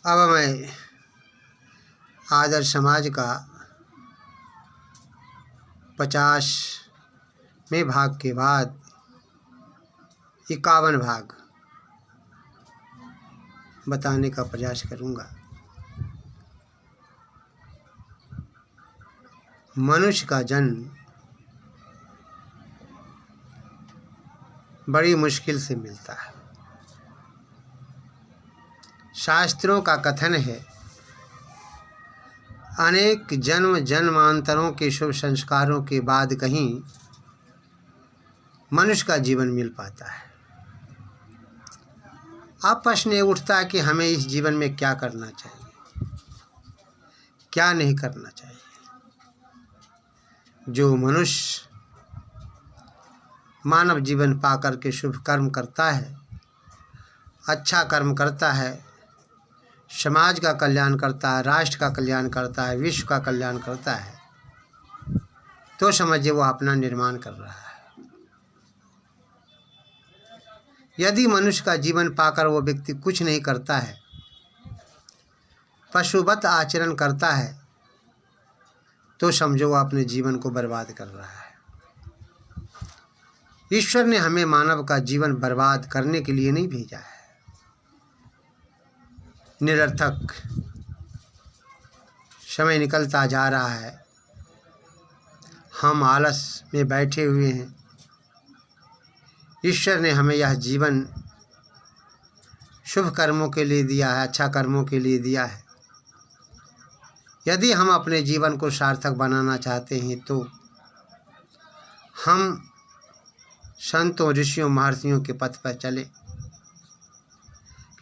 अब मैं आदर्श समाज का 50वें भाग के बाद 51 भाग बताने का प्रयास करूँगा। मनुष्य का जन्म बड़ी मुश्किल से मिलता है। शास्त्रों का कथन है, अनेक जन्म जन्मांतरों के शुभ संस्कारों के बाद कहीं मनुष्य का जीवन मिल पाता है। अब प्रश्न ये उठता है कि हमें इस जीवन में क्या करना चाहिए, क्या नहीं करना चाहिए। जो मनुष्य मानव जीवन पाकर के शुभ कर्म करता है, अच्छा कर्म करता है, समाज का कल्याण करता है, राष्ट्र का कल्याण करता है, विश्व का कल्याण करता है, तो समझिए वो अपना निर्माण कर रहा है। यदि मनुष्य का जीवन पाकर वो व्यक्ति कुछ नहीं करता है, पशुवत आचरण करता है, तो समझो वो अपने जीवन को बर्बाद कर रहा है। ईश्वर ने हमें मानव का जीवन बर्बाद करने के लिए नहीं भेजा है। निरर्थक समय निकलता जा रहा है, हम आलस में बैठे हुए हैं। ईश्वर ने हमें यह जीवन शुभ कर्मों के लिए दिया है, अच्छा कर्मों के लिए दिया है। यदि हम अपने जीवन को सार्थक बनाना चाहते हैं तो हम संतों, ऋषियों, महर्षियों के पथ पर चले।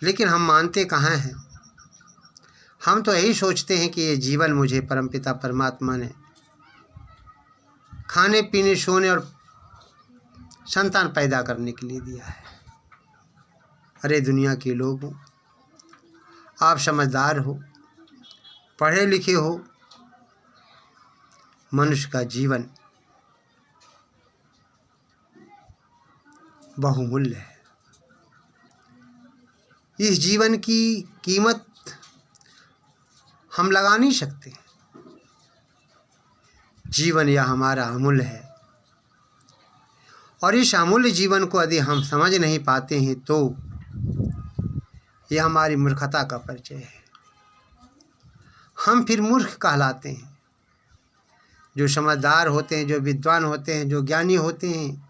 लेकिन हम मानते कहाँ हैं? हम तो यही सोचते हैं कि ये जीवन मुझे परमपिता परमात्मा ने खाने पीने, सोने और संतान पैदा करने के लिए दिया है। अरे दुनिया के लोगों, आप समझदार हो, पढ़े लिखे हो। मनुष्य का जीवन बहुमूल्य है। इस जीवन की कीमत हम लगा नहीं सकते। जीवन यह हमारा अमूल्य है, और इस अमूल्य जीवन को यदि हम समझ नहीं पाते हैं तो यह हमारी मूर्खता का परिचय है। हम फिर मूर्ख कहलाते हैं। जो समझदार होते हैं, जो विद्वान होते हैं, जो ज्ञानी होते हैं,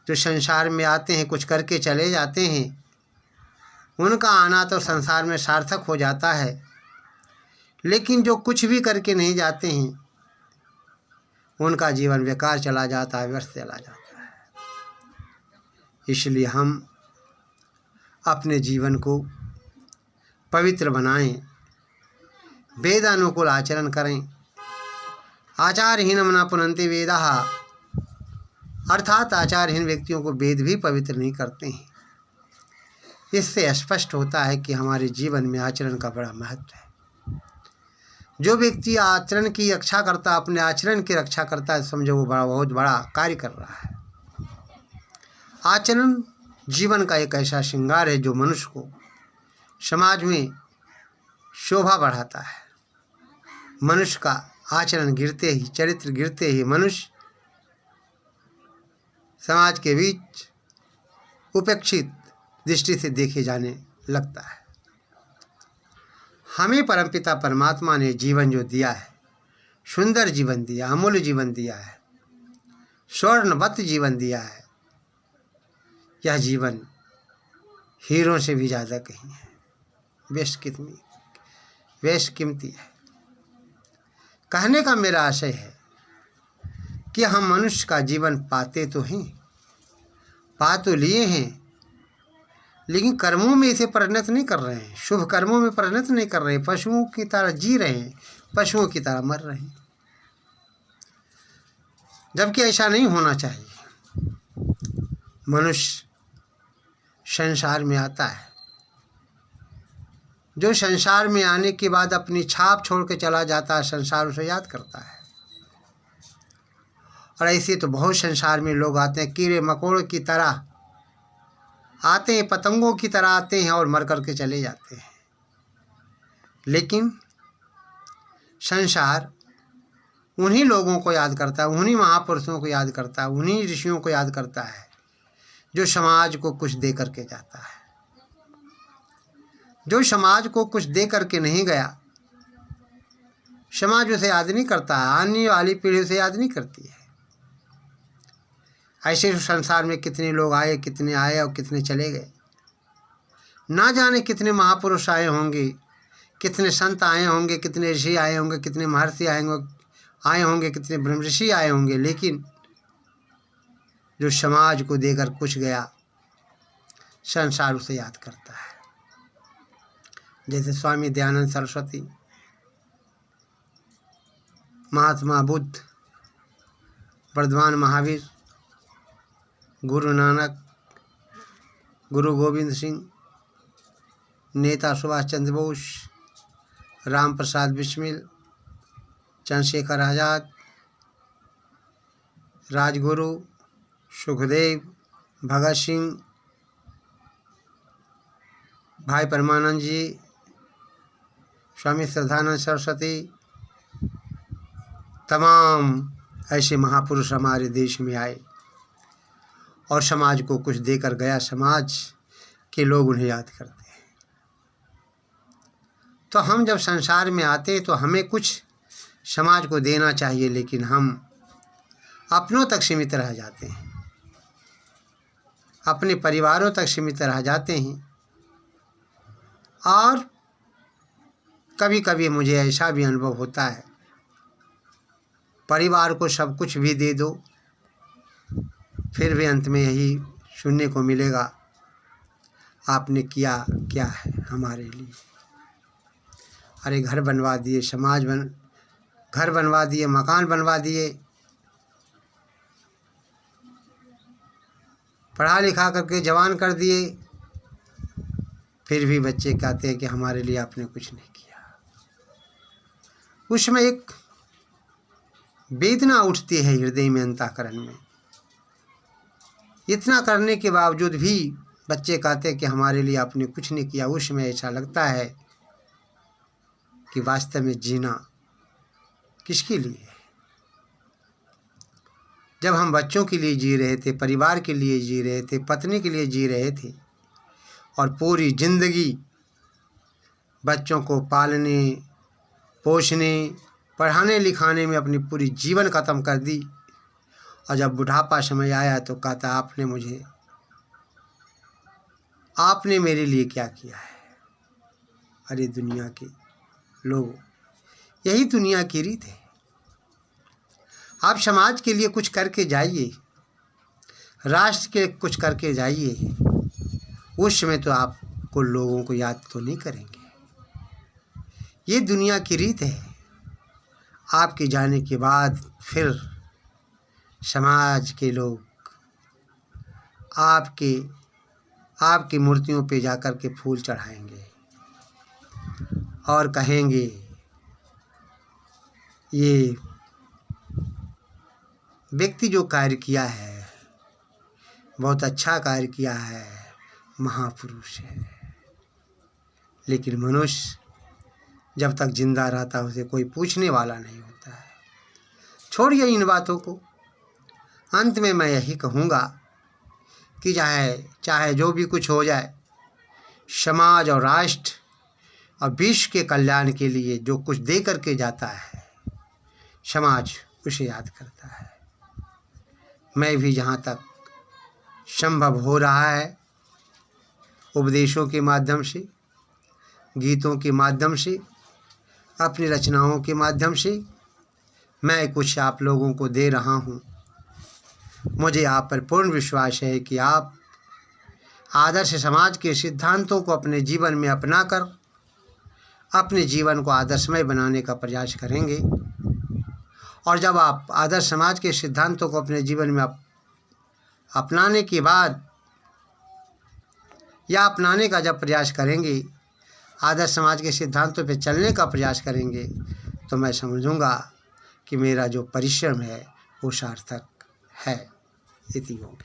जो संसार में आते हैं, कुछ करके चले जाते हैं, उनका आना तो संसार में सार्थक हो जाता है। लेकिन जो कुछ भी करके नहीं जाते हैं, उनका जीवन बेकार चला जाता है, व्यर्थ चला जाता है। इसलिए हम अपने जीवन को पवित्र बनाएं, वेदानुकूल आचरण करें। आचारहीनम न पुनन्ति वेदाः, अर्थात आचारहीन व्यक्तियों को वेद भी पवित्र नहीं करते हैं। इससे स्पष्ट होता है कि हमारे जीवन में आचरण का बड़ा महत्व है। जो व्यक्ति आचरण की रक्षा करता, अपने आचरण की रक्षा करता है, समझो वो बहुत बड़ा कार्य कर रहा है। आचरण जीवन का एक ऐसा श्रृंगार है जो मनुष्य को समाज में शोभा बढ़ाता है। मनुष्य का आचरण गिरते ही, चरित्र गिरते ही मनुष्य समाज के बीच उपेक्षित दृष्टि से देखे जाने लगता है। हमें परमपिता परमात्मा ने जीवन जो दिया है, सुंदर जीवन दिया, अमूल्य जीवन दिया है, स्वर्णवत जीवन दिया है। यह जीवन हीरों से भी ज़्यादा कहीं है, बेशकीमती है। कहने का मेरा आशय है कि हम मनुष्य का जीवन पाते तो हैं, पा तो लिए हैं, लेकिन कर्मों में इसे परिणत नहीं कर रहे हैं, शुभ कर्मों में परिणत नहीं कर रहे हैं। पशुओं की तरह जी रहे हैं, पशुओं की तरह मर रहे हैं, जबकि ऐसा नहीं होना चाहिए। मनुष्य संसार में आता है, जो संसार में आने के बाद अपनी छाप छोड़ के चला जाता है, संसार उसे याद करता है। और ऐसे तो बहुत संसार में लोग आते हैं, कीड़े मकोड़े की तरह आते हैं, पतंगों की तरह आते हैं और मर कर के चले जाते हैं। लेकिन संसार उन्हीं लोगों को याद करता है, उन्हीं महापुरुषों को याद करता है, उन्हीं ऋषियों को याद करता है जो समाज को कुछ दे करके जाता है। जो समाज को कुछ दे करके नहीं गया, समाज उसे याद नहीं करता है, आने वाली पीढ़ी उसे याद नहीं करती है। ऐसे संसार में कितने लोग आए, कितने आए और कितने चले गए। ना जाने कितने महापुरुष आए होंगे, कितने संत आए होंगे, कितने ऋषि आए होंगे, कितने महर्षि आए होंगे, कितने ब्रह्मऋषि आए होंगे, लेकिन जो समाज को देकर कुछ गया, संसार उसे याद करता है। जैसे स्वामी दयानंद सरस्वती, महात्मा बुद्ध, वर्धमान महावीर, गुरु नानक, गुरु गोविंद सिंह, नेता सुभाष चंद्र बोस, राम प्रसाद बिस्मिल, चंद्रशेखर आज़ाद, राजगुरु, सुखदेव, भगत सिंह, भाई परमानंद जी, स्वामी श्रद्धानंद सरस्वती, तमाम ऐसे महापुरुष हमारे देश में आए और समाज को कुछ देकर गया। समाज के लोग उन्हें याद करते हैं। तो हम जब संसार में आते हैं तो हमें कुछ समाज को देना चाहिए, लेकिन हम अपनों तक सीमित रह जाते हैं, अपने परिवारों तक सीमित रह जाते हैं। और कभी कभी मुझे ऐसा भी अनुभव होता है, परिवार को सब कुछ भी दे दो, फिर भी अंत में यही सुनने को मिलेगा, आपने किया क्या है हमारे लिए। अरे घर बनवा दिए, घर बनवा दिए, मकान बनवा दिए, पढ़ा लिखा करके जवान कर दिए, फिर भी बच्चे कहते हैं कि हमारे लिए आपने कुछ नहीं किया। उसमें एक वेदना उठती है हृदय में, अंतःकरण में। इतना करने के बावजूद भी बच्चे कहते हैं कि हमारे लिए आपने कुछ नहीं किया। उसमें ऐसा लगता है कि वास्तव में जीना किसके लिए है। जब हम बच्चों के लिए जी रहे थे, परिवार के लिए जी रहे थे, पत्नी के लिए जी रहे थे, और पूरी जिंदगी बच्चों को पालने, पोषने, पढ़ाने लिखाने में अपनी पूरी जीवन ख़त्म कर दी, और जब बुढ़ापा समय आया तो कहता आपने मेरे लिए क्या किया है। अरे दुनिया के लोग, यही दुनिया की रीत है। आप समाज के लिए कुछ करके जाइए, राष्ट्र के कुछ करके जाइए, उस समय तो आपको लोगों को याद तो नहीं करेंगे। ये दुनिया की रीत है। आपके जाने के बाद फिर समाज के लोग आपकी मूर्तियों पे जाकर के फूल चढ़ाएंगे और कहेंगे ये व्यक्ति जो कार्य किया है बहुत अच्छा कार्य किया है, महापुरुष है। लेकिन मनुष्य जब तक जिंदा रहता है उसे कोई पूछने वाला नहीं होता है। छोड़िए इन बातों को। अंत में मैं यही कहूँगा कि चाहे जो भी कुछ हो जाए, समाज और राष्ट्र और विश्व के कल्याण के लिए जो कुछ दे करके जाता है, समाज उसे याद करता है। मैं भी जहाँ तक संभव हो रहा है, उपदेशों के माध्यम से, गीतों के माध्यम से, अपनी रचनाओं के माध्यम से मैं कुछ आप लोगों को दे रहा हूँ। मुझे आप पर पूर्ण विश्वास है कि आप आदर्श समाज के सिद्धांतों को अपने जीवन में अपनाकर अपने जीवन को आदर्शमय बनाने का प्रयास करेंगे। और जब आप आदर्श समाज के सिद्धांतों को अपने जीवन में अपनाने के बाद या अपनाने का जब प्रयास करेंगे, आदर्श समाज के सिद्धांतों पर चलने का प्रयास करेंगे, तो मैं समझूंगा कि मेरा जो परिश्रम है वो सार्थक है। इति योग।